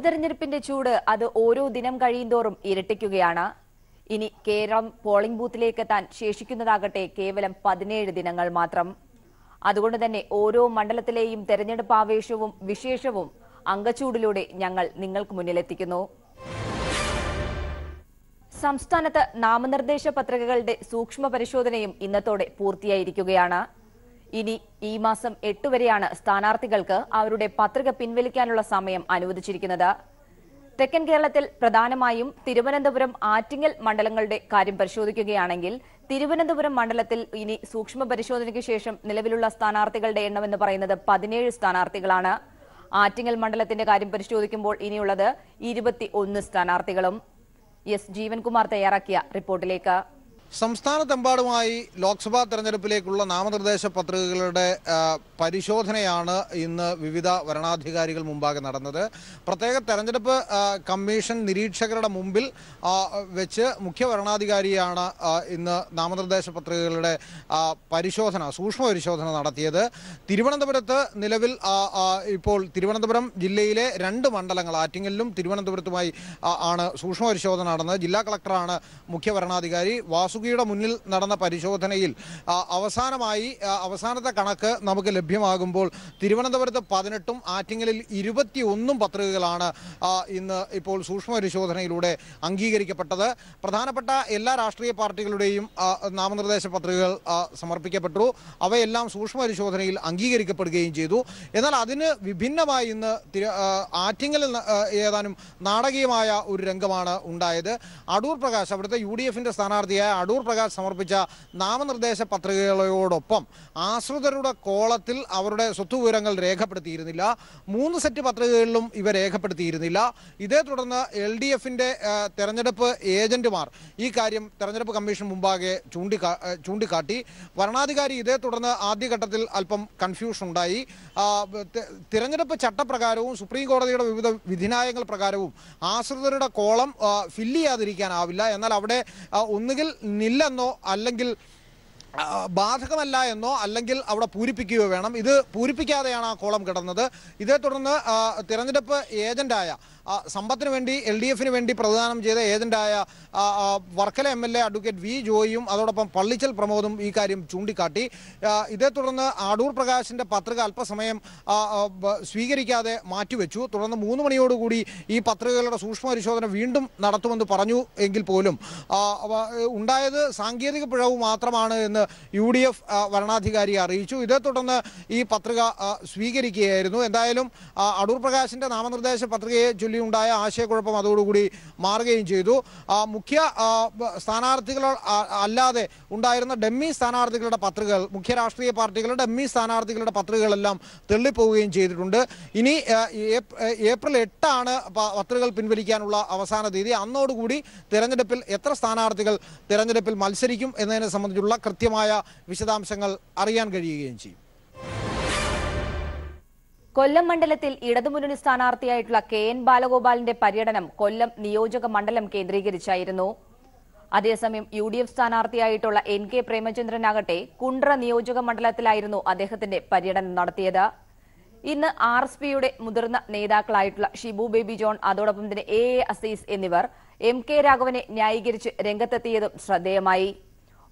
ഉപതെരഞ്ഞെടുപ്പിന്റെ ചൂട് അത് ഓരോ ദിനം കഴിയുന്തോറും ഇരട്ടിക്കുകയാണ്. ഇനി കേരളം പോളിംഗ് ബൂത്തിലേക്ക് എത്താൻ ശേഷിക്കുന്നതാകട്ടെ കേവലം 17 ദിനങ്ങൾ മാത്രം. അതുകൊണ്ട് തന്നെ ഓരോ മണ്ഡലത്തിലെയും തെരഞ്ഞെടുപ്പ് ആവേശവും വിശേഷവും അങ്കച്ചൂടിലൂടെ ഞങ്ങൾ നിങ്ങൾക്ക് മുന്നിലെത്തിക്കുന്നു. സംസ്ഥാനത്ത് നാമനിർദ്ദേശ പത്രികകളുടെ സൂക്ഷ്മ പരിശോധനയും ഇന്നത്തോടെ പൂർത്തിയായിരിക്കുകയാണ്. ഇനി ഈ മാസം 8 വരെയാണ് സ്ഥാനാർത്ഥികൾക്ക് അവരുടെ പത്രിക പിൻവലിക്കാനുള്ള സമയം അനുവദിച്ചിരിക്കുന്നത്. തെക്കൻ കേരളത്തിൽ പ്രധാനമായും തിരുവനന്തപുരം, ആറ്റിങ്ങൽ മണ്ഡലങ്ങളുടെ കാര്യം പരിശോധിക്കുകയാണെങ്കിൽ തിരുവനന്തപുരം മണ്ഡലത്തിൽ ഇനി സൂക്ഷ്മ പരിശോധനയ്ക്ക് ശേഷം നിലവിലുള്ള സ്ഥാനാർത്ഥികളുടെ എണ്ണമെന്ന് പറയുന്നത് 17 സ്ഥാനാർത്ഥികളാണ്. ആറ്റിങ്ങൽ മണ്ഡലത്തിന്റെ കാര്യം പരിശോധിക്കുമ്പോൾ ഇനിയുള്ളത് 21 സ്ഥാനാർത്ഥികളും. എസ് ജീവൻകുമാർ തയ്യാറാക്കിയ റിപ്പോർട്ടിലേക്ക്. സംസ്ഥാനത്തെമ്പാടുമായി ലോക്സഭാ തെരഞ്ഞെടുപ്പിലേക്കുള്ള നാമനിർദ്ദേശ പത്രികകളുടെ പരിശോധനയാണ് ഇന്ന് വിവിധ വരണാധികാരികൾ മുമ്പാകെ നടന്നത്. പ്രത്യേക തെരഞ്ഞെടുപ്പ് കമ്മീഷൻ നിരീക്ഷകരുടെ മുമ്പിൽ വെച്ച് മുഖ്യ വരണാധികാരിയാണ് ഇന്ന് നാമനിർദ്ദേശ പത്രികകളുടെ സൂക്ഷ്മ പരിശോധന നടത്തിയത്. തിരുവനന്തപുരത്ത് നിലവിൽ ഇപ്പോൾ തിരുവനന്തപുരം ജില്ലയിലെ 2 മണ്ഡലങ്ങൾ ആറ്റിങ്ങലിലും തിരുവനന്തപുരത്തുമായി ആണ് സൂക്ഷ്മ പരിശോധന നടന്നത്. ജില്ലാ കളക്ടറാണ് മുഖ്യ വരണാധികാരി. വാസുകിയുടെ മുന്നിൽ നടന്ന പരിശോധനയിൽ അവസാനത്തെ കണക്ക് നമുക്ക് ലഭ്യമാകുമ്പോൾ തിരുവനന്തപുരത്ത് 18ഉം ആറ്റിങ്ങലിൽ 21 പത്രികകളാണ് ഇന്ന് ഇപ്പോൾ സൂക്ഷ്മ പരിശോധനയിലൂടെ അംഗീകരിക്കപ്പെട്ടത്. പ്രധാനപ്പെട്ട എല്ലാ രാഷ്ട്രീയ പാർട്ടികളുടെയും നാമനിർദ്ദേശ പത്രികകൾ സമർപ്പിക്കപ്പെട്ടു. അവയെല്ലാം സൂക്ഷ്മ പരിശോധനയിൽ അംഗീകരിക്കപ്പെടുകയും ചെയ്തു. എന്നാൽ അതിന് വിഭിന്നമായി ഇന്ന് ആറ്റിങ്ങലിൽ ഏതാനും നാടകീയമായ ഒരു രംഗമാണ് ഉണ്ടായത്. അടൂർ പ്രകാശ്, അവിടുത്തെ UDFന്റെ സ്ഥാനാർത്ഥിയായ അടൂർ പ്രകാശ് സമർപ്പിച്ച നാമനിർദ്ദേശ പത്രികകളോടൊപ്പം ആശ്രിതരുടെ കോളത്തിൽ അവരുടെ സ്വത്തുവിവരങ്ങൾ രേഖപ്പെടുത്തിയിരുന്നില്ല. 3 സെറ്റ് പത്രികകളിലും ഇവ രേഖപ്പെടുത്തിയിരുന്നില്ല. ഇതേ തുടർന്ന് LDFന്റെ തെരഞ്ഞെടുപ്പ് ഏജന്റുമാർ ഈ കാര്യം തെരഞ്ഞെടുപ്പ് കമ്മീഷൻ മുമ്പാകെ ചൂണ്ടിക്കാട്ടി. വരണാധികാരി ഇതേ തുടർന്ന് ആദ്യഘട്ടത്തിൽ അല്പം കൺഫ്യൂഷൻ ഉണ്ടായി. തിരഞ്ഞെടുപ്പ് ചട്ടപ്രകാരവും സുപ്രീം കോടതിയുടെ വിവിധ വിധിന്യായങ്ങൾ പ്രകാരവും ആശ്രിതരുടെ കോളം ഫില്ല് ചെയ്യാതിരിക്കാനാവില്ല. എന്നാൽ അവിടെ ഒന്നുകിൽ നില്ലെന്നോ അല്ലെങ്കിൽ ബാധകമല്ല എന്നോ അല്ലെങ്കിൽ അവിടെ പൂരിപ്പിക്കുകയോ വേണം. ഇത് പൂരിപ്പിക്കാതെയാണ് ആ കോളം കിടന്നത്. ഇതേ തുടർന്ന് തിരഞ്ഞെടുപ്പ് ഏജന്റായ സമ്പത്തിന് വേണ്ടി LDFന് വേണ്ടി പ്രദാനം ചെയ്ത ഏജന്റായ വർക്കല MLA അഡ്വക്കേറ്റ് V ജോയിയും അതോടൊപ്പം പള്ളിച്ചൽ പ്രമോദും ഈ കാര്യം ചൂണ്ടിക്കാട്ടി. ഇതേ തുടർന്ന് അടൂർ പ്രകാശിന്റെ പത്രിക അല്പസമയം സ്വീകരിക്കാതെ മാറ്റിവെച്ചു. തുടർന്ന് 3 മണിയോടുകൂടി ഈ പത്രികകളുടെ സൂക്ഷ്മ പരിശോധന വീണ്ടും നടത്തുമെന്ന് പറഞ്ഞു. എങ്കിൽ പോലും ഉണ്ടായത് സാങ്കേതിക പിഴവ് മാത്രമാണ് എന്ന് UDF വരണാധികാരി അറിയിച്ചു. ഇതേ തുടർന്ന് ഈ പത്രിക സ്വീകരിക്കുകയായിരുന്നു. എന്തായാലും അടൂർ പ്രകാശിന്റെ നാമനിർദ്ദേശ പത്രികയെ ചൊല്ലി ഉണ്ടായ ആശയക്കുഴപ്പം അതോടുകൂടി മാറുകയും ചെയ്തു. മുഖ്യ സ്ഥാനാർത്ഥികൾ അല്ലാതെ ഉണ്ടായിരുന്ന ഡമ്മി സ്ഥാനാർത്ഥികളുടെ പത്രികകൾ, മുഖ്യ രാഷ്ട്രീയ പാർട്ടികളുടെ ഡമ്മി സ്ഥാനാർത്ഥികളുടെ പത്രികകളെല്ലാം തള്ളിപ്പോവുകയും ചെയ്തിട്ടുണ്ട്. ഇനി ഏപ്രിൽ 8 ആണ് പത്രികകൾ പിൻവലിക്കാനുള്ള അവസാന തീയതി. അന്നോടുകൂടി തെരഞ്ഞെടുപ്പിൽ എത്ര സ്ഥാനാർത്ഥികൾ തെരഞ്ഞെടുപ്പിൽ മത്സരിക്കും എന്നതിനെ സംബന്ധിച്ചുള്ള കൃത്യമായ വിശദാംശങ്ങൾ അറിയാൻ കഴിയുകയും ചെയ്യും. കൊല്ലം മണ്ഡലത്തിൽ ഇടതുമുന്നണി സ്ഥാനാർത്ഥിയായിട്ടുള്ള KN ബാലഗോപാലിന്റെ പര്യടനം കൊല്ലം നിയോജക മണ്ഡലം കേന്ദ്രീകരിച്ചായിരുന്നു. അതേസമയം UDF സ്ഥാനാർത്ഥിയായിട്ടുള്ള NK പ്രേമചന്ദ്രനാകട്ടെ കുണ്ട്ര നിയോജക മണ്ഡലത്തിലായിരുന്നു അദ്ദേഹത്തിന്റെ പര്യടനം നടത്തിയത്. ഇന്ന് RSPയുടെ മുതിർന്ന നേതാക്കളായിട്ടുള്ള ഷിബു ബേബി ജോൺ, അതോടൊപ്പം തന്നെ AA അസീസ് എന്നിവർ MK രാഘവനെ ന്യായീകരിച്ച് രംഗത്തെത്തിയതും ശ്രദ്ധേയമായി.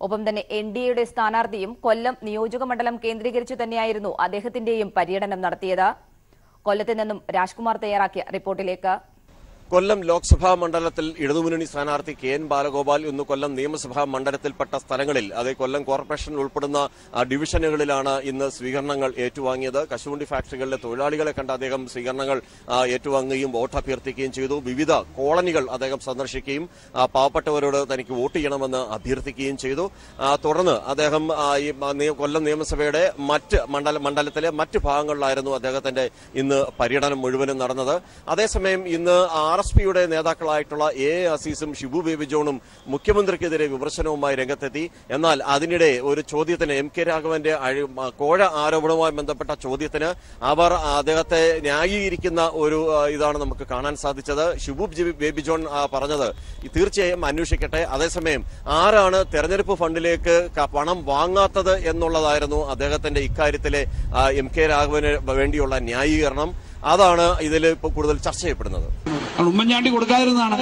ഒപ്പം തന്നെ NDAയുടെ സ്ഥാനാർത്ഥിയും കൊല്ലം നിയോജക മണ്ഡലം കേന്ദ്രീകരിച്ചു തന്നെയായിരുന്നു അദ്ദേഹത്തിന്റെയും പര്യടനം നടത്തിയത്. കൊല്ലത്ത് നിന്നും രാജ്കുമാർ തയ്യാറാക്കിയ റിപ്പോർട്ടിലേക്ക്. കൊല്ലം ലോക്സഭാ മണ്ഡലത്തിൽ ഇടതുമുന്നണി സ്ഥാനാർത്ഥി KN ബാലഗോപാൽ ഇന്ന് കൊല്ലം നിയമസഭാ മണ്ഡലത്തിൽപ്പെട്ട സ്ഥലങ്ങളിൽ, അതായത് കൊല്ലം കോർപ്പറേഷൻ ഉൾപ്പെടുന്ന ഡിവിഷനുകളിലാണ് ഇന്ന് സ്വീകരണങ്ങൾ ഏറ്റുവാങ്ങിയത്. കശുവണ്ടി ഫാക്ടറികളിലെ തൊഴിലാളികളെ കണ്ട് അദ്ദേഹം സ്വീകരണങ്ങൾ ഏറ്റുവാങ്ങുകയും വോട്ട് അഭ്യർത്ഥിക്കുകയും ചെയ്തു. വിവിധ കോളനികൾ അദ്ദേഹം സന്ദർശിക്കുകയും പാവപ്പെട്ടവരോട് തനിക്ക് വോട്ട് ചെയ്യണമെന്ന് അഭ്യർത്ഥിക്കുകയും ചെയ്തു. തുടർന്ന് അദ്ദേഹം കൊല്ലം നിയമസഭയുടെ മണ്ഡലത്തിലെ മറ്റ് ഭാഗങ്ങളിലായിരുന്നു അദ്ദേഹത്തിന്റെ ഇന്ന് പര്യടനം മുഴുവനും നടന്നത്. അതേസമയം ഇന്ന് RSPയുടെ നേതാക്കളായിട്ടുള്ള AA അസീസും ഷിബു ബേബി ജോണും മുഖ്യമന്ത്രിക്കെതിരെ വിമർശനവുമായി രംഗത്തെത്തി. എന്നാൽ അതിനിടെ ഒരു ചോദ്യത്തിന്, MK രാഘവന്റെ കോഴ ആരോപണവുമായി ബന്ധപ്പെട്ട ചോദ്യത്തിന് അവർ അദ്ദേഹത്തെ ന്യായീകരിക്കുന്ന ഒരു ഇതാണ് നമുക്ക് കാണാൻ സാധിച്ചത്. ഷിബു ബേബി ജോൺ പറഞ്ഞത് തീർച്ചയായും അന്വേഷിക്കട്ടെ, അതേസമയം ആരാണ് തെരഞ്ഞെടുപ്പ് ഫണ്ടിലേക്ക് പണം വാങ്ങാത്തത് എന്നുള്ളതായിരുന്നു അദ്ദേഹത്തിന്റെ ഇക്കാര്യത്തിലെ MK രാഘവന് വേണ്ടിയുള്ള ന്യായീകരണം. അതാണ് ഇതിൽ ഇപ്പോൾ കൂടുതൽ ചർച്ച ചെയ്യപ്പെടുന്നത്. ഉമ്മൻചാണ്ടി കൊടുക്കാതിരുന്നതാണ്,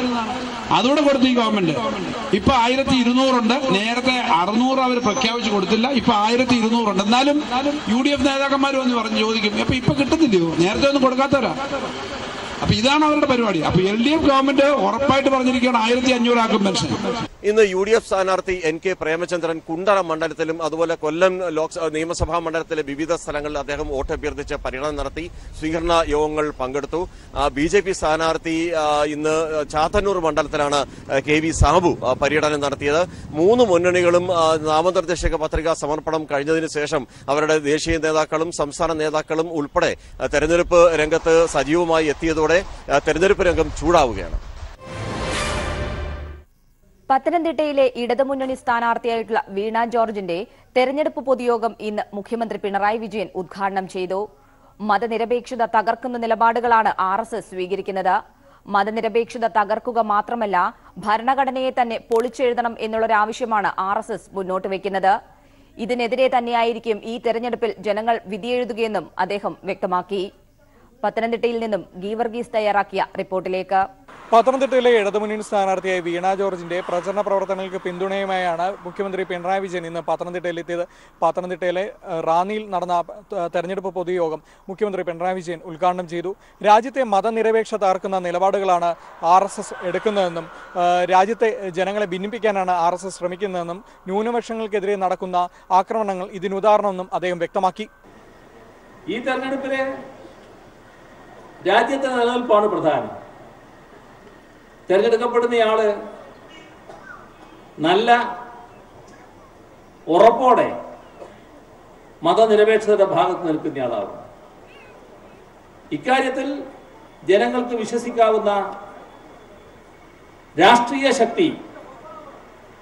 അതുകൂടെ കൊടുത്തു ഈ ഗവൺമെന്റ്. ഇപ്പൊ 1200 ഉണ്ട്. നേരത്തെ 600 അവർ പ്രഖ്യാപിച്ചു കൊടുത്തില്ല, ഇപ്പൊ 1200 ഉണ്ട്. എന്നാലും UDF നേതാക്കന്മാർ വന്ന് ചോദിക്കും, ഇപ്പൊ കിട്ടുന്നില്ലയോ, നേരത്തെ ഒന്നും കൊടുക്കാത്തവരാ. അപ്പൊ ഇതാണ് അവരുടെ പരിപാടി. അപ്പൊ LDF ഗവൺമെന്റ് ഉറപ്പായിട്ട് പറഞ്ഞിരിക്കുകയാണ് 1500 ആക്കും പെൻഷൻ. ഇന്ന് UDF സ്ഥാനാർത്ഥി NK പ്രേമചന്ദ്രൻ കുണ്ടറ മണ്ഡലത്തിലും അതുപോലെ കൊല്ലം നിയമസഭാ മണ്ഡലത്തിലെ വിവിധ സ്ഥലങ്ങളിൽ അദ്ദേഹം വോട്ടഭ്യർത്ഥിച്ച് പര്യടനം നടത്തി, സ്വീകരണ യോഗങ്ങൾ പങ്കെടുത്തു. BJP സ്ഥാനാർത്ഥി ഇന്ന് ചാത്തന്നൂർ മണ്ഡലത്തിലാണ് KV സാബു പര്യടനം നടത്തിയത്. മൂന്ന് മുന്നണികളും നാമനിർദ്ദേശക പത്രിക സമർപ്പണം കഴിഞ്ഞതിന് ശേഷം അവരുടെ ദേശീയ നേതാക്കളും സംസ്ഥാന നേതാക്കളും ഉൾപ്പെടെ തെരഞ്ഞെടുപ്പ് രംഗത്ത് സജീവമായി എത്തിയതോടെ തെരഞ്ഞെടുപ്പ് രംഗം ചൂടാവുകയാണ്. പത്തനംതിട്ടയിലെ ഇടതുമുന്നണി സ്ഥാനാർത്ഥിയായിട്ടുള്ള വീണ ജോർജിന്റെ തെരഞ്ഞെടുപ്പ് പൊതുയോഗം ഇന്ന് മുഖ്യമന്ത്രി പിണറായി വിജയൻ ഉദ്ഘാടനം ചെയ്തു. മതനിരപേക്ഷത തകർക്കുന്ന നിലപാടുകളാണ് RSS സ്വീകരിക്കുന്നത്. മതനിരപേക്ഷത തകർക്കുക മാത്രമല്ല, ഭരണഘടനയെ തന്നെ പൊളിച്ചെഴുതണം എന്നുള്ളൊരാവശ്യമാണ് RSS മുന്നോട്ട് വയ്ക്കുന്നത്. ഇതിനെതിരെ തന്നെയായിരിക്കും ഈ തെരഞ്ഞെടുപ്പിൽ ജനങ്ങൾ വിധിയെഴുതുകയെന്നും അദ്ദേഹം വ്യക്തമാക്കി. പത്തനംതിട്ടയിൽ നിന്നും ഗീവർഗീസ് തയ്യാറാക്കിയ റിപ്പോർട്ടിലേക്ക്. പത്തനംതിട്ടയിലെ ഇടതുമുന്നണി സ്ഥാനാർത്ഥിയായ വീണ ജോർജിന്റെ പ്രചരണ പ്രവർത്തനങ്ങൾക്ക് പിന്തുണയുമായാണ് മുഖ്യമന്ത്രി പിണറായി വിജയൻ ഇന്ന് പത്തനംതിട്ടയിലെത്തിയത്. പത്തനംതിട്ടയിലെ റാന്നിയിൽ നടന്ന തെരഞ്ഞെടുപ്പ് പൊതുയോഗം മുഖ്യമന്ത്രി പിണറായി വിജയൻ ഉദ്ഘാടനം ചെയ്തു. രാജ്യത്തെ മതനിരപേക്ഷത തകർക്കുന്ന നിലപാടുകളാണ് RSS എടുക്കുന്നതെന്നും രാജ്യത്തെ ജനങ്ങളെ ഭിന്നിപ്പിക്കാനാണ് RSS ശ്രമിക്കുന്നതെന്നും ന്യൂനപക്ഷങ്ങൾക്കെതിരെ നടക്കുന്ന ആക്രമണങ്ങൾ ഇതിനുദാഹരണമെന്നും അദ്ദേഹം വ്യക്തമാക്കി. ഈ തെരഞ്ഞെടുപ്പിലെ രാജ്യത്തെ നിലനിൽപ്പാണ് പ്രധാനം. തെരഞ്ഞെടുക്കപ്പെടുന്നയാള് നല്ല ഉറപ്പോടെ മതനിരപേക്ഷതയുടെ ഭാഗത്ത് നിൽക്കുന്നയാളാകും. ഇക്കാര്യത്തിൽ ജനങ്ങൾക്ക് വിശ്വസിക്കാവുന്ന രാഷ്ട്രീയ ശക്തി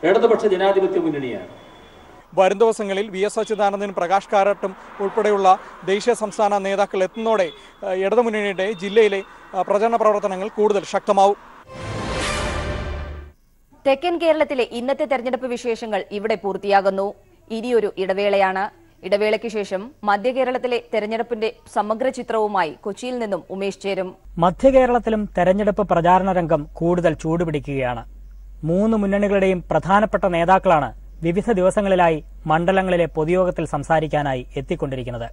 ഇടതുപക്ഷ ജനാധിപത്യ മുന്നണിയാണ്. വരും ദിവസങ്ങളിൽ VS അച്യുതാനന്ദൻ, പ്രകാശ് കാരാട്ടും ഉൾപ്പെടെയുള്ള ദേശീയ സംസ്ഥാന നേതാക്കൾ എത്തുന്നതോടെ ഇടതുമുന്നണിയുടെ ജില്ലയിലെ പ്രചരണ പ്രവർത്തനങ്ങൾ കൂടുതൽ ശക്തമാവും. തെക്കൻ കേരളത്തിലെ ഇന്നത്തെ തെരഞ്ഞെടുപ്പ് വിശേഷങ്ങൾ ഇവിടെ പൂർത്തിയാകുന്നു. ഇനിയൊരു ഇടവേളയാണ്. ഇടവേളയ്ക്ക് ശേഷം മധ്യകേരളത്തിലെ തെരഞ്ഞെടുപ്പിന്റെ സമഗ്ര ചിത്രവുമായി കൊച്ചിയിൽ നിന്നും ഉമേഷ് ചേരും. മധ്യകേരളത്തിലും തെരഞ്ഞെടുപ്പ് പ്രചാരണ രംഗം കൂടുതൽ ചൂടുപിടിക്കുകയാണ്. മൂന്ന് മുന്നണികളുടെയും പ്രധാനപ്പെട്ട നേതാക്കളാണ് വിവിധ ദിവസങ്ങളിലായി മണ്ഡലങ്ങളിലെ പൊതുയോഗത്തിൽ സംസാരിക്കാനായി എത്തിക്കൊണ്ടിരിക്കുന്നത്.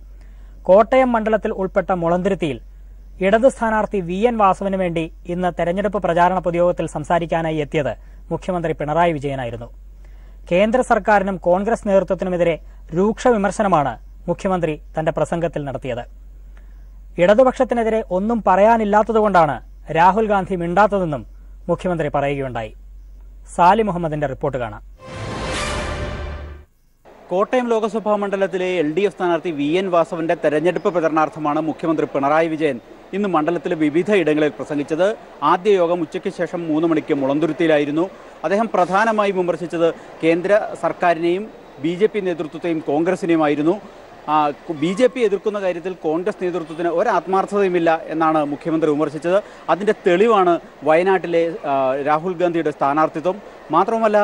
കോട്ടയം മണ്ഡലത്തിൽ ഉൾപ്പെട്ട മുളന്തുരുത്തിയിൽ ഇടത് സ്ഥാനാർത്ഥി VN വാസവന് വേണ്ടി ഇന്ന് തെരഞ്ഞെടുപ്പ് പ്രചാരണ പൊതുയോഗത്തിൽ സംസാരിക്കാനായി എത്തിയത് മുഖ്യമന്ത്രി പിണറായി വിജയനായിരുന്നു. കേന്ദ്ര സർക്കാരിനും കോൺഗ്രസ് നേതൃത്വത്തിനുമെതിരെ രൂക്ഷ വിമർശനമാണ് മുഖ്യമന്ത്രി തന്റെ പ്രസംഗത്തിൽ നടത്തിയത്. ഇടതുപക്ഷത്തിനെതിരെ ഒന്നും പറയാനില്ലാത്തതുകൊണ്ടാണ് രാഹുൽ ഗാന്ധി മിണ്ടാത്തതെന്നും മുഖ്യമന്ത്രി പറയുകയുണ്ടായി. സാലി മുഹമ്മദിന്റെ റിപ്പോർട്ട് കാണാം. കോട്ടയം ലോക്സഭാ മണ്ഡലത്തിലെ LDF സ്ഥാനാർത്ഥി VN വാസവന്റെ തെരഞ്ഞെടുപ്പ് പ്രചരണാർത്ഥമാണ് മുഖ്യമന്ത്രി പിണറായി വിജയൻ ഇന്ന് മണ്ഡലത്തിലെ വിവിധ ഇടങ്ങളിൽ പ്രസംഗിച്ചത്. ആദ്യ യോഗം ഉച്ചയ്ക്ക് ശേഷം 3 മണിക്ക് മുളന്തുരുത്തിയിലായിരുന്നു. അദ്ദേഹം പ്രധാനമായും വിമർശിച്ചത് കേന്ദ്ര സർക്കാരിനെയും BJP നേതൃത്വത്തെയും കോൺഗ്രസിനെയുമായിരുന്നു. BJP എതിർക്കുന്ന കാര്യത്തിൽ കോൺഗ്രസ് നേതൃത്വത്തിന് ഒരാത്മാർത്ഥതയുമില്ല എന്നാണ് മുഖ്യമന്ത്രി വിമർശിച്ചത്. അതിൻ്റെ തെളിവാണ് വയനാട്ടിലെ രാഹുൽ ഗാന്ധിയുടെ സ്ഥാനാർത്ഥിത്വം. മാത്രമല്ല,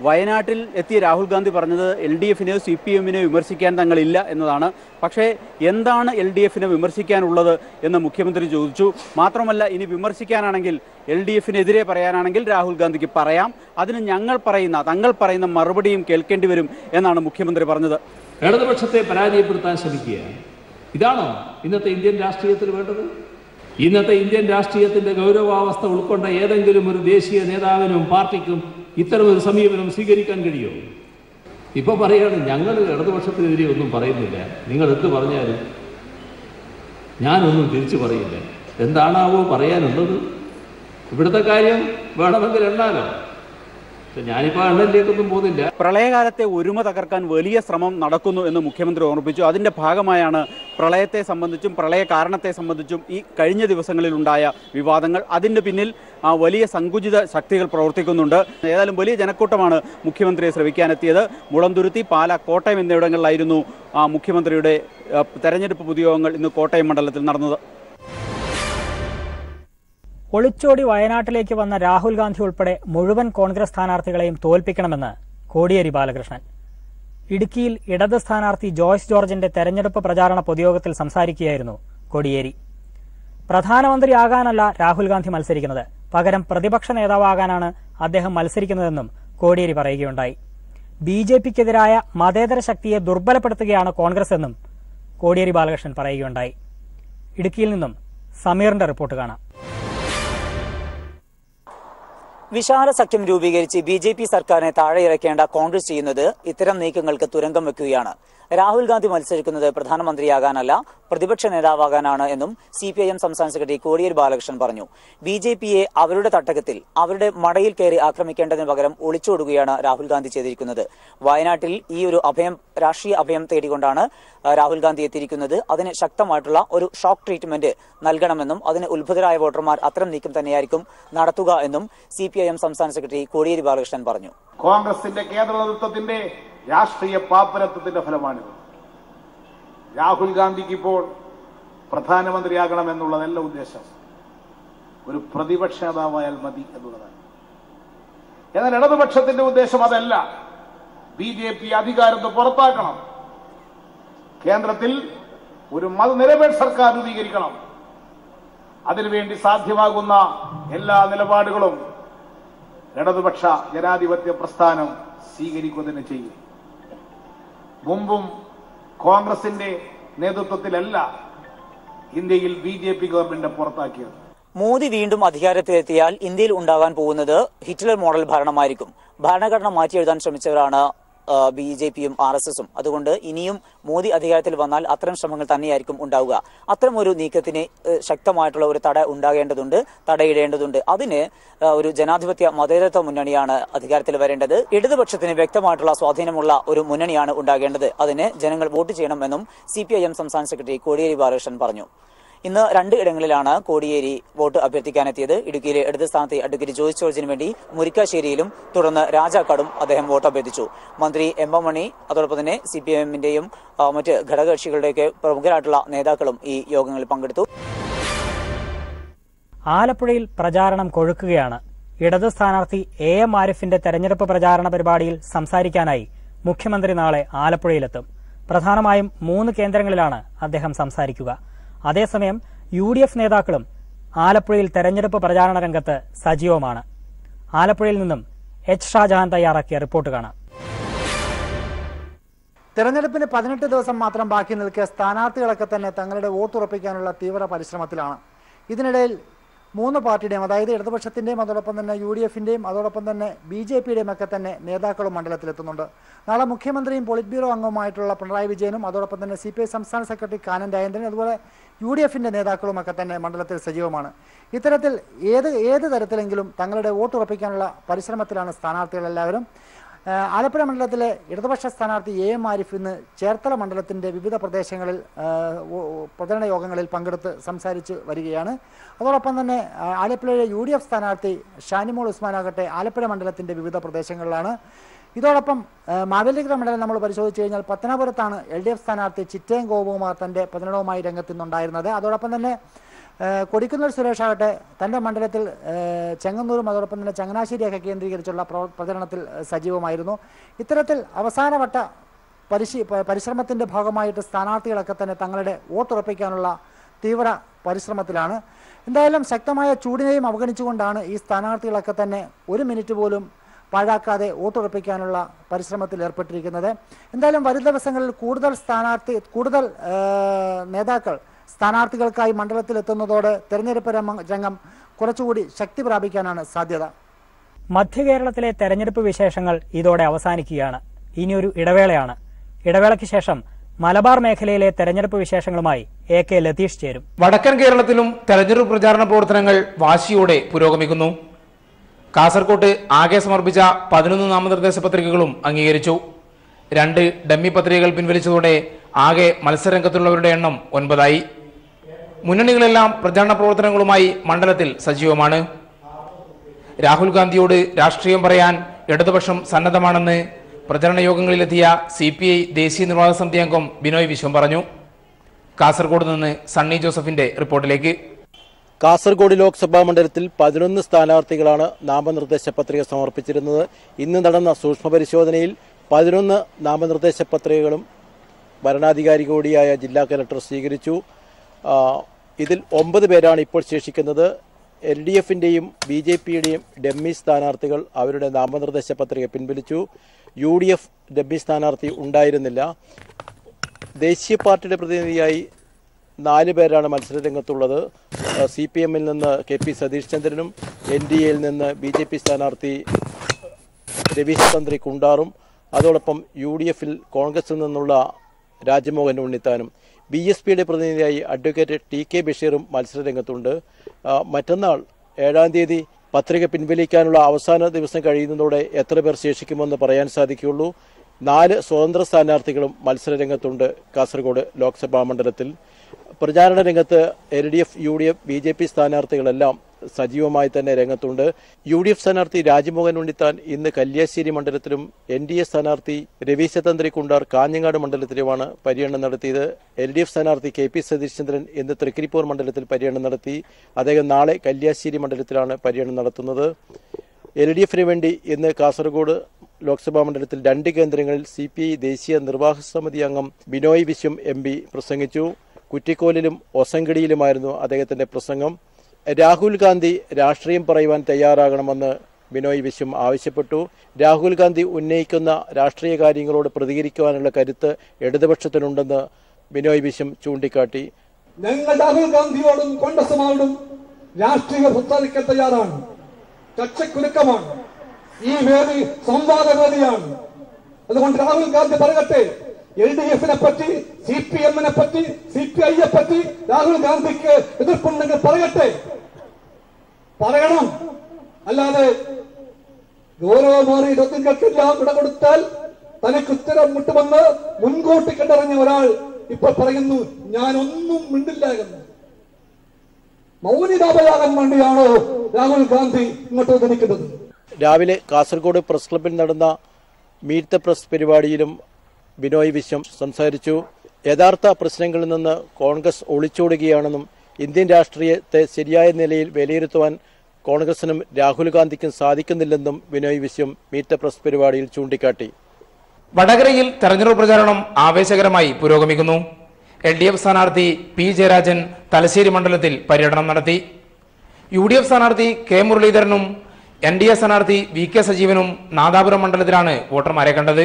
വയനാട്ടിൽ എത്തിയ രാഹുൽ ഗാന്ധി പറഞ്ഞത് LDFനെയോ CPMനെയോ വിമർശിക്കാൻ തങ്ങളില്ല എന്നതാണ്. പക്ഷേ എന്താണ് LDFനെ വിമർശിക്കാനുള്ളത് എന്ന് മുഖ്യമന്ത്രി ചോദിച്ചു. മാത്രമല്ല, ഇനി വിമർശിക്കാനാണെങ്കിൽ LDFനെതിരെ പറയാനാണെങ്കിൽ രാഹുൽ ഗാന്ധിക്ക് പറയാം. അതിന് തങ്ങൾ പറയുന്ന മറുപടിയും കേൾക്കേണ്ടി വരും എന്നാണ് മുഖ്യമന്ത്രി പറഞ്ഞത്. ഇടതുപക്ഷത്തെ പരാജയപ്പെടുത്താൻ ശ്രമിക്കുക, ഇതാണോ ഇന്നത്തെ ഇന്ത്യൻ രാഷ്ട്രീയത്തിൽ വേണ്ടത്? ഇന്നത്തെ ഇന്ത്യൻ രാഷ്ട്രീയത്തിന്റെ ഗൗരവാവസ്ഥ ഉൾക്കൊണ്ട ഏതെങ്കിലും ഒരു ദേശീയ നേതാവിനും പാർട്ടിക്കും ഇത്തരമൊരു സമീപനം സ്വീകരിക്കാൻ കഴിയുമോ? ഇപ്പൊ പറയാണ് ഞങ്ങൾ ഇടതുപക്ഷത്തിനെതിരെ ഒന്നും പറയുന്നില്ല, നിങ്ങൾ എന്ത് പറഞ്ഞാലും ഞാനൊന്നും തിരിച്ചു പറയില്ല. എന്താണാവോ പറയാനുള്ളത്? ഇവിടുത്തെ കാര്യം വേണമെങ്കിൽ എണ്ണാലോ. ഞാനിപ്പോൾ എണ്ണലിലേക്കൊന്നും പോകുന്നില്ല. പ്രളയകാലത്തെ ഒരുമ തകർക്കാൻ വലിയ ശ്രമം നടക്കുന്നു എന്ന് മുഖ്യമന്ത്രി ഓർമ്മിപ്പിച്ചു. അതിന്റെ ഭാഗമായാണ് പ്രളയത്തെ സംബന്ധിച്ചും പ്രളയ കാരണത്തെ സംബന്ധിച്ചും ഈ കഴിഞ്ഞ ദിവസങ്ങളിൽ ഉണ്ടായ വിവാദങ്ങൾ. അതിന് പിന്നിൽ വലിയ സങ്കുചിത ശക്തികൾ പ്രവർത്തിക്കുന്നുണ്ട്. ഏതായാലും വലിയ ജനക്കൂട്ടമാണ് മുഖ്യമന്ത്രിയെ ശ്രമിക്കാനെത്തിയത്. മുളന്തുരുത്തി, പാല, കോട്ടയം എന്നിവിടങ്ങളിലായിരുന്നു മുഖ്യമന്ത്രിയുടെ തെരഞ്ഞെടുപ്പ് പൊതുയോഗങ്ങൾ ഇന്ന് കോട്ടയം മണ്ഡലത്തിൽ നടന്നത്. ഒളിച്ചോടി വയനാട്ടിലേക്ക് വന്ന രാഹുൽ ഗാന്ധി ഉൾപ്പെടെ മുഴുവൻ കോൺഗ്രസ് സ്ഥാനാർത്ഥികളെയും തോൽപ്പിക്കണമെന്ന് കോടിയേരി ബാലകൃഷ്ണൻ. ഇടുക്കിയിൽ ഇടത് സ്ഥാനാർത്ഥി ജോയ്സ് ജോർജിന്റെ തെരഞ്ഞെടുപ്പ് പ്രചാരണ പൊതുയോഗത്തിൽ സംസാരിക്കുകയായിരുന്നു കോടിയേരി. പ്രധാനമന്ത്രിയാകാനല്ല രാഹുൽ ഗാന്ധി മത്സരിക്കുന്നത്, പകരം പ്രതിപക്ഷ നേതാവാകാനാണ് അദ്ദേഹം മത്സരിക്കുന്നതെന്നും കോടിയേരി പറയുകയുണ്ടായി. BJPക്കെതിരായ മതേതര ശക്തിയെ ദുർബലപ്പെടുത്തുകയാണ് കോൺഗ്രസ് എന്നും കോടിയേരി ബാലകൃഷ്ണൻ പറയുകയുണ്ടായി. ഇടുക്കിയിൽ നിന്നും സമീറിന്റെ റിപ്പോർട്ട് കാണാം. വിശാല സഖ്യം രൂപീകരിച്ച് BJP സർക്കാരിനെ താഴെയിറക്കേണ്ട കോൺഗ്രസ് ചെയ്യുന്നത് ഇത്തരം നീക്കങ്ങൾക്ക് തുരങ്കം വെക്കുകയാണ്. രാഹുൽ ഗാന്ധി മത്സരിക്കുന്നത് പ്രധാനമന്ത്രിയാകാനല്ല പ്രതിപക്ഷ നേതാവാകാനാണ് എന്നും CPIM സംസ്ഥാന സെക്രട്ടറി കോടിയേരി ബാലകൃഷ്ണൻ പറഞ്ഞു. BJPയെ അവരുടെ തട്ടകത്തിൽ അവരുടെ മടയിൽ കയറി ആക്രമിക്കേണ്ടതിന് പകരം ഒളിച്ചോടുകയാണ് രാഹുൽ ഗാന്ധി ചെയ്തിരിക്കുന്നത്. വയനാട്ടിൽ ഈ ഒരു രാഷ്ട്രീയ അഭയം തേടിക്കൊണ്ടാണ് രാഹുൽ ഗാന്ധി എത്തിയിരിക്കുന്നത്. അതിന് ശക്തമായിട്ടുള്ള ഒരു ഷോക്ക് ട്രീറ്റ്മെന്റ് നൽകണമെന്നും അതിന് ഉത്ഭുതരായ വോട്ടർമാർ അത്തരം നീക്കം തന്നെയായിരിക്കും നടത്തുക എന്നും CPIM സംസ്ഥാന സെക്രട്ടറി കോടിയേരി ബാലകൃഷ്ണൻ പറഞ്ഞു. കോൺഗ്രസിന്റെ കേന്ദ്ര നേതൃത്വത്തിന്റെ രാഷ്ട്രീയ പാപ്പരത്വത്തിന്റെ ഫലമാണിത്. രാഹുൽ ഗാന്ധിക്ക് ഇപ്പോൾ പ്രധാനമന്ത്രിയാകണമെന്നുള്ളതല്ല ഉദ്ദേശം, ഒരു പ്രതിപക്ഷ നേതാവായാൽ മതി എന്നുള്ളതാണ്. എന്നാൽ ഇടതുപക്ഷത്തിന്റെ ഉദ്ദേശം അതല്ല. BJP അധികാരത്തെ പുറത്താക്കണം, കേന്ദ്രത്തിൽ ഒരു മതനിരപേക്ഷ സർക്കാർ രൂപീകരിക്കണം. അതിനുവേണ്ടി സാധ്യമാകുന്ന എല്ലാ നിലപാടുകളും ഇടതുപക്ഷ ജനാധിപത്യ പ്രസ്ഥാനം സ്വീകരിക്കുക തന്നെ ചെയ്യും. മുമ്പും കോൺഗ്രസിന്റെ നേതൃത്വത്തിലല്ല ഇന്ത്യയിൽ BJP ഗവൺമെന്റ് പുറത്താക്കിയത്. മോദി വീണ്ടും അധികാരത്തിലെത്തിയാൽ ഇന്ത്യയിൽ ഉണ്ടാകാൻ പോകുന്നത് ഹിറ്റ്ലർ മോഡൽ ഭരണമായിരിക്കും. ഭരണഘടന മാറ്റിയെഴുതാൻ ശ്രമിച്ചവരാണ് BJPയും RSSും. അതുകൊണ്ട് ഇനിയും മോദി അധികാരത്തിൽ വന്നാൽ അത്തരം ശ്രമങ്ങൾ തന്നെയായിരിക്കും ഉണ്ടാവുക. അത്തരം ഒരു നീക്കത്തിന് ശക്തമായിട്ടുള്ള ഒരു തടയിടേണ്ടതുണ്ട്. അതിന് ഒരു ജനാധിപത്യ മതേതരത്വ മുന്നണിയാണ് അധികാരത്തിൽ വരേണ്ടത്. ഇടതുപക്ഷത്തിന് വ്യക്തമായിട്ടുള്ള സ്വാധീനമുള്ള ഒരു മുന്നണിയാണ് ഉണ്ടാകേണ്ടത്. അതിന് ജനങ്ങൾ വോട്ട് ചെയ്യണമെന്നും CPIM സംസ്ഥാന സെക്രട്ടറി കോടിയേരി ബാലകൃഷ്ണൻ പറഞ്ഞു. ഇന്ന് 2 ഇടങ്ങളിലാണ് കോടിയേരി വോട്ട് അഭ്യർത്ഥിക്കാനെത്തിയത്. ഇടുക്കിയിലെ ഇടത് സ്ഥാനത്ത് അഡ്വക്കേറ്റ് ജോയ്സ് ജോർജിന് വേണ്ടി മുരിക്കാശ്ശേരിയിലും തുടർന്ന് രാജാക്കാടും അദ്ദേഹം വോട്ട് അഭ്യർത്ഥിച്ചു. മന്ത്രി M.M. മണി, അതോടൊപ്പം തന്നെ CPIMന്റെയും മറ്റ് ഘടകകക്ഷികളുടെയൊക്കെ പ്രമുഖരായിട്ടുള്ള നേതാക്കളും ഈ യോഗങ്ങളിൽ പങ്കെടുത്തു. ആലപ്പുഴയിൽ പ്രചാരണം കൊഴുക്കുകയാണ്. ഇടത് സ്ഥാനാർത്ഥി AM ആരിഫിന്റെ തെരഞ്ഞെടുപ്പ് പ്രചാരണ പരിപാടിയിൽ സംസാരിക്കാനായി മുഖ്യമന്ത്രി നാളെ ആലപ്പുഴയിലെത്തും. പ്രധാനമായും 3 കേന്ദ്രങ്ങളിലാണ് അദ്ദേഹം സംസാരിക്കുക. അതേസമയം UDF നേതാക്കളും ആലപ്പുഴയിൽ തെരഞ്ഞെടുപ്പ് പ്രചാരണ രംഗത്ത് സജീവമാണ്. ആലപ്പുഴയിൽ നിന്നും H. ഷാജഹാൻ തയ്യാറാക്കിയ റിപ്പോർട്ട് കാണാം. തെരഞ്ഞെടുപ്പിന് 18 ദിവസം മാത്രം ബാക്കി നിൽക്കെ സ്ഥാനാർത്ഥികളൊക്കെ തന്നെ തങ്ങളുടെ വോട്ടുറപ്പിക്കാനുള്ള തീവ്ര പരിശ്രമത്തിലാണ്. ഇതിനിടയിൽ 3 പാർട്ടിയുടെയും, അതായത് ഇടതുപക്ഷത്തിന്റെയും അതോടൊപ്പം തന്നെ UDFന്റെയും അതോടൊപ്പം തന്നെ BJPയുടെയും ഒക്കെ തന്നെ നേതാക്കളും മണ്ഡലത്തിലെത്തുന്നുണ്ട്. നാളെ മുഖ്യമന്ത്രിയും പോളിറ്റ് ബ്യൂറോ അംഗവുമായിട്ടുള്ള പിണറായി വിജയനും അതോടൊപ്പം തന്നെ CPI സംസ്ഥാന സെക്രട്ടറി കാനൻ രാജേന്ദ്രനും അതുപോലെ UDFന്റെ നേതാക്കളും ഒക്കെ തന്നെ മണ്ഡലത്തിൽ സജീവമാണ്. ഇത്തരത്തിൽ ഏത് തരത്തിലെങ്കിലും തങ്ങളുടെ വോട്ടുറപ്പിക്കാനുള്ള പരിശ്രമത്തിലാണ് സ്ഥാനാർത്ഥികളെല്ലാവരും. ആലപ്പുഴ മണ്ഡലത്തിലെ ഇടതുപക്ഷ സ്ഥാനാർത്ഥി AM ആരിഫ് ഇന്ന് ചേർത്തല മണ്ഡലത്തിൻ്റെ വിവിധ പ്രദേശങ്ങളിൽ പ്രചരണ യോഗങ്ങളിൽ പങ്കെടുത്ത് സംസാരിച്ച് വരികയാണ്. അതോടൊപ്പം തന്നെ ആലപ്പുഴയിലെ UDF സ്ഥാനാർത്ഥി ഷാനിമോൾ ഉസ്മാനാകട്ടെ ആലപ്പുഴ മണ്ഡലത്തിൻ്റെ വിവിധ പ്രദേശങ്ങളിലാണ്. ഇതോടൊപ്പം മാവേലിക്കര മണ്ഡലം നമ്മൾ പരിശോധിച്ച് കഴിഞ്ഞാൽ പത്തനാപുരത്താണ് LDF സ്ഥാനാർത്ഥി ചിറ്റയം ഗോപകുമാർ തൻ്റെ പ്രചരണവുമായി രംഗത്തുനിന്നുണ്ടായിരുന്നത്. അതോടൊപ്പം തന്നെ കൊടിക്കുന്നിൽ സുരേഷ് ആകട്ടെ തൻ്റെ മണ്ഡലത്തിൽ ചെങ്ങന്നൂരും അതോടൊപ്പം തന്നെ ചങ്ങനാശ്ശേരിയൊക്കെ കേന്ദ്രീകരിച്ചുള്ള പ്രചരണത്തിൽ സജീവമായിരുന്നു. ഇത്തരത്തിൽ അവസാനവട്ട പരിശ്രമത്തിൻ്റെ ഭാഗമായിട്ട് സ്ഥാനാർത്ഥികളൊക്കെ തന്നെ തങ്ങളുടെ വോട്ടുറപ്പിക്കാനുള്ള തീവ്ര പരിശ്രമത്തിലാണ്. എന്തായാലും ശക്തമായ ചൂടിനെയും അവഗണിച്ചുകൊണ്ടാണ് ഈ സ്ഥാനാർത്ഥികളൊക്കെ തന്നെ 1 മിനിറ്റ് പോലും പാഴാക്കാതെ വോട്ടുറപ്പിക്കാനുള്ള പരിശ്രമത്തിൽ ഏർപ്പെട്ടിരിക്കുന്നത്. എന്തായാലും വരും ദിവസങ്ങളിൽ കൂടുതൽ നേതാക്കൾ സ്ഥാനാർത്ഥികൾക്കായി മണ്ഡലത്തിലെത്തുന്നതോടെ തെരഞ്ഞെടുപ്പ് രംഗം കുറച്ചുകൂടി ശക്തി പ്രാപിക്കാനാണ് സാധ്യത. മധ്യകേരളത്തിലെ തെരഞ്ഞെടുപ്പ് വിശേഷങ്ങൾ ഇതോടെ അവസാനിക്കുകയാണ്. ഇനിയൊരു ഇടവേളയാണ്. ഇടവേളയ്ക്ക് ശേഷം മലബാർ മേഖലയിലെ തെരഞ്ഞെടുപ്പ് വിശേഷങ്ങളുമായി AK ലതീഷ് ചേരും. വടക്കൻ കേരളത്തിലും തെരഞ്ഞെടുപ്പ് പ്രചാരണ പ്രവർത്തനങ്ങൾ വാശിയോടെ പുരോഗമിക്കുന്നു. കാസർകോട്ട് ആകെ സമർപ്പിച്ച 11 നാമനിർദ്ദേശ പത്രികകളും അംഗീകരിച്ചു. 2 ഡമ്മി പത്രികകൾ പിൻവലിച്ചതോടെ ആകെ മത്സരരംഗത്തുള്ളവരുടെ എണ്ണം 9ആയി. മുന്നണികളെല്ലാം പ്രചാരണ പ്രവർത്തനങ്ങളുമായി മണ്ഡലത്തിൽ സജീവമാണ്. രാഹുൽ ഗാന്ധിയോട് രാഷ്ട്രീയം പറയാൻ ഇടതുപക്ഷം സന്നദ്ധമാണെന്ന് പ്രചരണ യോഗങ്ങളിലെത്തിയ CPI ദേശീയ നിർവാഹക സമിതി അംഗം ബിനോയ് വിശ്വം പറഞ്ഞു. കാസർഗോഡ് നിന്ന് സണ്ണി ജോസഫിന്റെ റിപ്പോർട്ടിലേക്ക്. കാസർഗോഡ് ലോക്സഭാ മണ്ഡലത്തിൽ 11 സ്ഥാനാർത്ഥികളാണ് നാമനിർദ്ദേശ പത്രിക സമർപ്പിച്ചിരുന്നത്. ഇന്ന് നടന്ന സൂക്ഷ്മ പരിശോധനയിൽ 11 നാമനിർദ്ദേശ പത്രികകളും വരണാധികാരി കൂടിയായ ജില്ലാ കലക്ടർ സ്വീകരിച്ചു. ഇതിൽ 9 പേരാണ് ഇപ്പോൾ ശേഷിക്കുന്നത്. LDFിൻ്റെയും BJPയുടെയും ഡമ്മി സ്ഥാനാർത്ഥികൾ അവരുടെ നാമനിർദ്ദേശ പത്രിക പിൻവലിച്ചു. UDF ഡമ്മി സ്ഥാനാർത്ഥി ഉണ്ടായിരുന്നില്ല. ദേശീയ പാർട്ടിയുടെ പ്രതിനിധിയായി 4 പേരാണ് മത്സരരംഗത്തുള്ളത്. CPMൽ നിന്ന് KP സതീഷ് ചന്ദ്രനും NDAയിൽ നിന്ന് BJP സ്ഥാനാർത്ഥി രവീശ് തന്ത്രി കുണ്ടാറും അതോടൊപ്പം UDFൽ കോൺഗ്രസിൽ നിന്നുള്ള രാജ്മോഹൻ ഉണ്ണിത്താനും BSPയുടെ പ്രതിനിധിയായി അഡ്വക്കേറ്റ് TK ബഷീറും മത്സരരംഗത്തുണ്ട്. മറ്റന്നാൾ 7-ാം തീയതി പത്രിക പിൻവലിക്കാനുള്ള അവസാന ദിവസം കഴിയുന്നതോടെ എത്ര പേർ ശേഷിക്കുമെന്ന് പറയാൻ സാധിക്കുകയുള്ളൂ. 4 സ്വതന്ത്ര സ്ഥാനാർത്ഥികളും മത്സരരംഗത്തുണ്ട് കാസർഗോഡ് ലോക്സഭാ മണ്ഡലത്തിൽ. പ്രചാരണ രംഗത്ത് LDF, UDF, BJP സ്ഥാനാർത്ഥികളെല്ലാം സജീവമായി തന്നെ രംഗത്തുണ്ട്. UDF സ്ഥാനാർത്ഥി രാജ്മോഹൻ ഉണ്ണിത്താൻ ഇന്ന് കല്യാശ്ശേരി മണ്ഡലത്തിലും NDA സ്ഥാനാർത്ഥി രവീശ തന്ത്രി കുണ്ടാർ കാഞ്ഞങ്ങാട് മണ്ഡലത്തിലുമാണ് പര്യടനം നടത്തിയത്. LDF സ്ഥാനാർത്ഥി KP സതീഷ് ചന്ദ്രൻ ഇന്ന് തൃക്കരിപ്പൂർ മണ്ഡലത്തിൽ പര്യടനം നടത്തി. അദ്ദേഹം നാളെ കല്യാശ്ശേരി മണ്ഡലത്തിലാണ് പര്യടനം നടത്തുന്നത്. LDFിന് വേണ്ടി ഇന്ന് കാസർഗോഡ് ലോക്സഭാ മണ്ഡലത്തിൽ 2 കേന്ദ്രങ്ങളിൽ CPI ദേശീയ നിർവാഹക സമിതി അംഗം ബിനോയ് വിശ്വം MP പ്രസംഗിച്ചു. കുറ്റിക്കോലിലും ഒസങ്കടിയിലുമായിരുന്നു അദ്ദേഹത്തിന്റെ പ്രസംഗം. രാഹുൽ ഗാന്ധി രാഷ്ട്രീയം പറയുവാൻ തയ്യാറാകണമെന്ന് ബിനോയ് വിശ്വം ആവശ്യപ്പെട്ടു. രാഹുൽ ഗാന്ധി ഉന്നയിക്കുന്ന രാഷ്ട്രീയ കാര്യങ്ങളോട് പ്രതികരിക്കുവാനുള്ള കരുത്ത് ഇടതുപക്ഷത്തിനുണ്ടെന്ന് ബിനോയ് വിശ്വം ചൂണ്ടിക്കാട്ടി. ഞങ്ങൾ രാഹുൽ ഗാന്ധിയോടും കോൺഗ്രസുമാരോടും രാഷ്ട്രീയ സംസാരിക്കാൻ തയ്യാറാണ്. കച്ചക്കുരുക്കമാണ്. ഈ വേദി സംവാദ വേദിയാണ്. അതുകൊണ്ട് രാഹുൽ ഗാന്ധി പറയട്ടെ. LDFിനെ പറ്റി, CPMനെ പറ്റി, CPIയെ പറ്റി രാഹുൽ ഗാന്ധിക്ക് എതിർപ്പുണ്ടെങ്കിൽ പറയണം. അല്ലാതെ ഗൗരവമേറിയ ചോദ്യങ്ങൾക്കെല്ലാം ഇട കൊടുത്താൽ തനിക്ക് ഉത്തരം മുട്ടുമെന്ന് മുൻകൂട്ടി കണ്ടറിഞ്ഞ ഒരാൾ ഇപ്പോൾ പറയുന്നു ഞാനൊന്നും മിണ്ടില്ല എന്ന്. മൗനിതാപയാകാൻ വേണ്ടിയാണോ രാഹുൽ ഗാന്ധി ഇങ്ങോട്ട് ധനിക്കുന്നത്? രാവിലെ കാസർഗോഡ് പ്രസ് ക്ലബിൽ നടന്ന മീറ്റ് ദ പ്രസ് പരിപാടിയിലും ബിനോയ് വിശ്വം സംസാരിച്ചു. യഥാർത്ഥ പ്രശ്നങ്ങളിൽ നിന്ന് കോൺഗ്രസ് ഒളിച്ചോടുകയാണെന്നും ഇന്ത്യൻ രാഷ്ട്രീയത്തെ ശരിയായ നിലയിൽ വിലയിരുത്തുവാൻ കോൺഗ്രസിനും Rahul ഗാന്ധിക്കും സാധിക്കുന്നില്ലെന്നും Binoy Viswam meet the press പരിപാടിയിൽ ചൂണ്ടിക്കാട്ടി. വടകരയിൽ തെരഞ്ഞെടുപ്പ് പ്രചാരണം ആവേശകരമായി പുരോഗമിക്കുന്നു. LDF സ്ഥാനാർത്ഥി P ജയരാജൻ തലശ്ശേരി മണ്ഡലത്തിൽ പര്യടനം നടത്തി. UDF സ്ഥാനാർത്ഥി K മുരളീധരനും NDA സ്ഥാനാർത്ഥി VK സജീവനും നാദാപുരം മണ്ഡലത്തിലാണ് വോട്ടർമാരെ കണ്ടത്.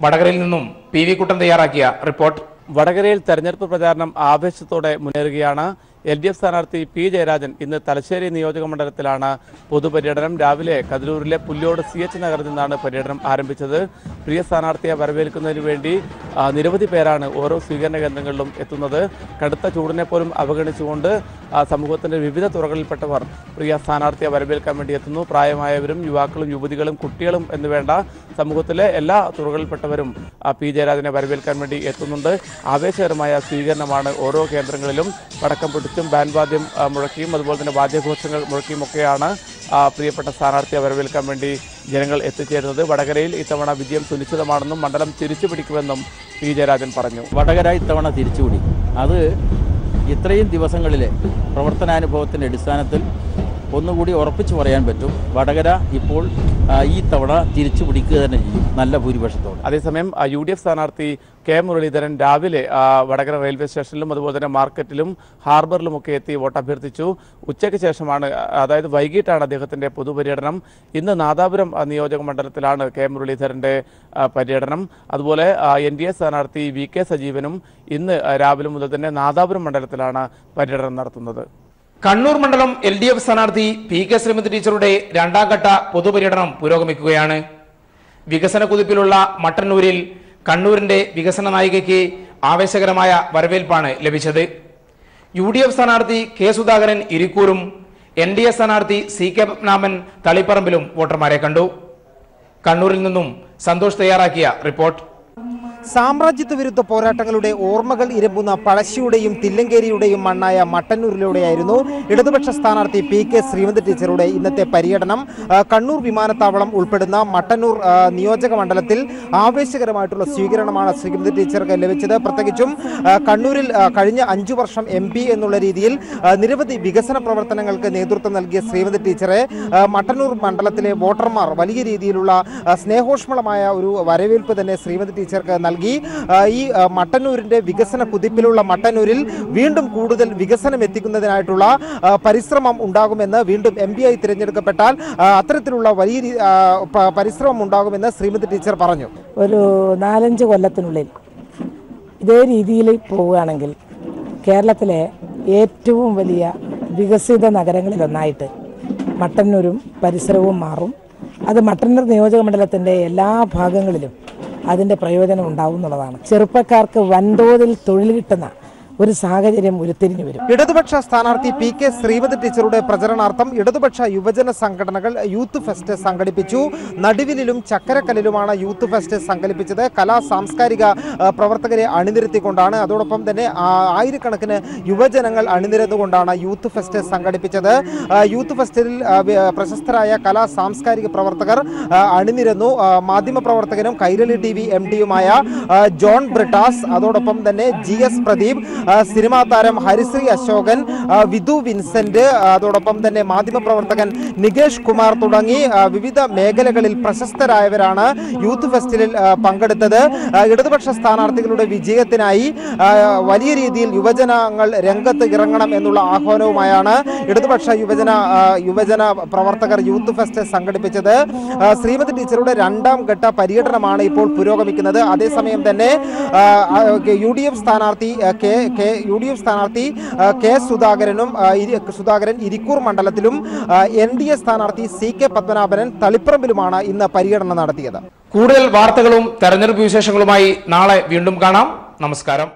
വടകരയിൽ നിന്നും PV കുട്ടൻ തയ്യാറാക്കിയ റിപ്പോർട്ട്. വടകരയിൽ തെരഞ്ഞെടുപ്പ് പ്രചാരണം ആവേശത്തോടെ മുന്നേറുകയാണ്. LDF സ്ഥാനാർത്ഥി P ജയരാജൻ ഇന്ന് തലശ്ശേരി നിയോജക മണ്ഡലത്തിലാണ് പൊതുപര്യടനം. രാവിലെ കതിരൂരിലെ പുല്ലോട് CH നഗറിൽ നിന്നാണ് പര്യടനം ആരംഭിച്ചത്. പ്രിയ സ്ഥാനാർത്ഥിയെ വരവേൽക്കുന്നതിന് വേണ്ടി നിരവധി പേരാണ് ഓരോ സ്വീകരണ കേന്ദ്രങ്ങളിലും എത്തുന്നത്. കടുത്ത ചൂടിനെ പോലും അവഗണിച്ചുകൊണ്ട് സമൂഹത്തിന്റെ വിവിധ തുറകളിൽപ്പെട്ടവർ പ്രിയ സ്ഥാനാർത്ഥിയെ വരവേൽക്കാൻ വേണ്ടി എത്തുന്നു. പ്രായമായവരും യുവാക്കളും യുവതികളും കുട്ടികളും എന്നുവേണ്ട സമൂഹത്തിലെ എല്ലാ തുറകളിൽപ്പെട്ടവരും P ജയരാജനെ വരവേൽക്കാൻ വേണ്ടി എത്തുന്നുണ്ട്. ആവേശകരമായ സ്വീകരണമാണ് ഓരോ കേന്ദ്രങ്ങളിലും. പടക്കം പൊട്ടിച്ചും ബാൻഡ് വാദ്യം മുഴക്കിയും അതുപോലെ തന്നെ വാദ്യഘോഷങ്ങൾ മുഴക്കിയുമൊക്കെയാണ് പ്രിയപ്പെട്ട സ്ഥാനാർത്ഥിയെ വരവേൽക്കാൻ വേണ്ടി ജനങ്ങൾ എത്തിച്ചേരുന്നത്. വടകരയിൽ ഇത്തവണ വിജയം സുനിശ്ചിതമാണെന്നും മണ്ഡലം തിരിച്ചു പിടിക്കുമെന്നും P ജയരാജൻ പറഞ്ഞു. വടകര ഇത്തവണ തിരിച്ചുപിടി. അത് ഇത്രയും ദിവസങ്ങളിലെ പ്രവർത്തനാനുഭവത്തിൻ്റെ അടിസ്ഥാനത്തിൽ ഒന്നുകൂടി ഉറപ്പിച്ചു പറയാൻ പറ്റും. വടകര ഇപ്പോൾ ഈ തവണ തിരിച്ചു പിടിക്കുക തന്നെ ചെയ്യും നല്ല ഭൂരിപക്ഷത്തോടെ. അതേസമയം UDF സ്ഥാനാർത്ഥി K മുരളീധരൻ രാവിലെ വടകര റെയിൽവേ സ്റ്റേഷനിലും അതുപോലെ തന്നെ മാർക്കറ്റിലും ഹാർബറിലുമൊക്കെ എത്തി വോട്ട് അഭ്യർത്ഥിച്ചു. ഉച്ചയ്ക്ക് ശേഷമാണ്, അതായത് വൈകിട്ടാണ് അദ്ദേഹത്തിന്റെ പൊതുപര്യടനം. ഇന്ന് നാദാപുരം നിയോജക മണ്ഡലത്തിലാണ് K മുരളീധരന്റെ പര്യടനം. അതുപോലെ NDA സ്ഥാനാർത്ഥി VK സജീവനും ഇന്ന് രാവിലെ മുതൽ തന്നെ നാദാപുരം മണ്ഡലത്തിലാണ് പര്യടനം നടത്തുന്നത്. കണ്ണൂർ മണ്ഡലം LDF സ്ഥാനാർത്ഥി PK ശ്രീമതി ടീച്ചറുടെ 2ാം ഘട്ട പൊതുപര്യടനം പുരോഗമിക്കുകയാണ്. വികസന കുതിപ്പിലുള്ള മട്ടന്നൂരിൽ കണ്ണൂരിന്റെ വികസന നായികയ്ക്ക് ആവേശകരമായ വരവേൽപ്പാണ് ലഭിച്ചത്. UDF സ്ഥാനാർത്ഥി K സുധാകരൻ ഇരിക്കൂറും NDA സ്ഥാനാർത്ഥി CK പത്മനാഭൻ തളിപ്പറമ്പിലും വോട്ടർമാരെ കണ്ടു. കണ്ണൂരിൽ നിന്നും സന്തോഷ് തയ്യാറാക്കിയ റിപ്പോർട്ട്. സാമ്രാജ്യത്വ വിരുദ്ധ പോരാട്ടങ്ങളുടെ ഓർമ്മകൾ ഇരമ്പുന്ന പഴശ്ശിയുടെയും തില്ലങ്കേരിയുടെയും മണ്ണായ മട്ടന്നൂരിലൂടെയായിരുന്നു ഇടതുപക്ഷ സ്ഥാനാർത്ഥി PK ശ്രീമതി ടീച്ചറുടെ ഇന്നത്തെ പര്യടനം. കണ്ണൂർ വിമാനത്താവളം ഉൾപ്പെടുന്ന മട്ടന്നൂർ നിയോജക മണ്ഡലത്തിൽ ആവേശകരമായിട്ടുള്ള സ്വീകരണമാണ് ശ്രീമതി ടീച്ചർക്ക് ലഭിച്ചത്. പ്രത്യേകിച്ചും കണ്ണൂരിൽ കഴിഞ്ഞ 5 വർഷം MP എന്നുള്ള രീതിയിൽ നിരവധി വികസന പ്രവർത്തനങ്ങൾക്ക് നേതൃത്വം നൽകിയ ശ്രീമതി ടീച്ചറെ മട്ടന്നൂർ മണ്ഡലത്തിലെ വോട്ടർമാർ വലിയ രീതിയിലുള്ള സ്നേഹോഷ്മളമായ ഒരു വരവേൽപ്പ് തന്നെ ശ്രീമതി ടീച്ചർക്ക് നൽകി നൽകി. ഈ മട്ടന്നൂരിന്റെ വികസന കുതിപ്പിലുള്ള മട്ടന്നൂരിൽ വീണ്ടും കൂടുതൽ വികസനം എത്തിക്കുന്നതിനായിട്ടുള്ള പരിശ്രമം ഉണ്ടാകുമെന്ന്, വീണ്ടും MP ആയി തിരഞ്ഞെടുക്കപ്പെട്ടാൽ അത്തരത്തിലുള്ള വലിയ പരിശ്രമം ഉണ്ടാകുമെന്ന് ശ്രീമതി ടീച്ചർ പറഞ്ഞു. ഒരു 4-5 കൊല്ലത്തിനുള്ളിൽ ഇതേ രീതിയിൽ പോവുകയാണെങ്കിൽ കേരളത്തിലെ ഏറ്റവും വലിയ വികസിത നഗരങ്ങളിലൊന്നായിട്ട് മട്ടന്നൂരും പരിസരവും മാറും. അത് മട്ടന്നൂർ നിയോജക മണ്ഡലത്തിൻ്റെ എല്ലാ ഭാഗങ്ങളിലും അതിൻ്റെ പ്രയോജനം ഉണ്ടാവും എന്നുള്ളതാണ്. ചെറുപ്പക്കാർക്ക് വൻതോതിൽ തൊഴിൽ കിട്ടുന്ന ഒരു സാഹചര്യം ഉരുത്തിരിഞ്ഞു വരും. ഇടതുപക്ഷ സ്ഥാനാർത്ഥി PK ശ്രീമതി ടീച്ചറുടെ പ്രചരണാർത്ഥം ഇടതുപക്ഷ യുവജന സംഘടനകൾ യൂത്ത് ഫെസ്റ്റ് സംഘടിപ്പിച്ചു. നടുവിലും ചക്കരക്കല്ലിലുമാണ് യൂത്ത് ഫെസ്റ്റ് സംഘടിപ്പിച്ചത്. കലാ സാംസ്കാരിക പ്രവർത്തകരെ അണിനിരത്തിക്കൊണ്ടാണ്, അതോടൊപ്പം തന്നെ ആയിരക്കണക്കിന് യുവജനങ്ങൾ അണിനിരന്നുകൊണ്ടാണ് യൂത്ത് ഫെസ്റ്റ് സംഘടിപ്പിച്ചത്. യൂത്ത് ഫെസ്റ്റിൽ പ്രശസ്തരായ കലാ സാംസ്കാരിക പ്രവർത്തകർ അണിനിരന്നു. മാധ്യമപ്രവർത്തകനും കൈരളി TV MD-യുമായ ജോൺ ബ്രിട്ടാസ്, അതോടൊപ്പം തന്നെ GS പ്രദീപ്, സിനിമാ താരം ഹരിശ്രീ അശോകൻ, വിധു വിൻസെന്റ്, അതോടൊപ്പം തന്നെ മാധ്യമപ്രവർത്തകൻ നികേഷ് കുമാർ തുടങ്ങി വിവിധ മേഖലകളിൽ പ്രശസ്തരായവരാണ് യൂത്ത് ഫെസ്റ്റിവലിൽ പങ്കെടുത്തത്. ഇടതുപക്ഷ സ്ഥാനാർത്ഥികളുടെ വിജയത്തിനായി വലിയ രീതിയിൽ യുവജനങ്ങൾ രംഗത്ത് ഇറങ്ങണം എന്നുള്ള ആഹ്വാനവുമായാണ് ഇടതുപക്ഷ യുവജന പ്രവർത്തകർ യൂത്ത് ഫെസ്റ്റ് സംഘടിപ്പിച്ചത്. ശ്രീമതി ടീച്ചറുടെ 2ാം ഘട്ട പര്യടനമാണ് ഇപ്പോൾ പുരോഗമിക്കുന്നത്. അതേസമയം തന്നെ UDF സ്ഥാനാർത്ഥി കെ സുധാകരൻ ഇരിക്കൂർ മണ്ഡലത്തിലും NDA സ്ഥാനാർത്ഥി CK പത്മനാഭൻ തളിപ്പറമ്പിലുമാണ് ഇന്ന് പര്യടനം നടത്തിയത്. കൂടുതൽ വാർത്തകളും തെരഞ്ഞെടുപ്പ് വിശേഷങ്ങളുമായി നാളെ വീണ്ടും കാണാം. നമസ്കാരം.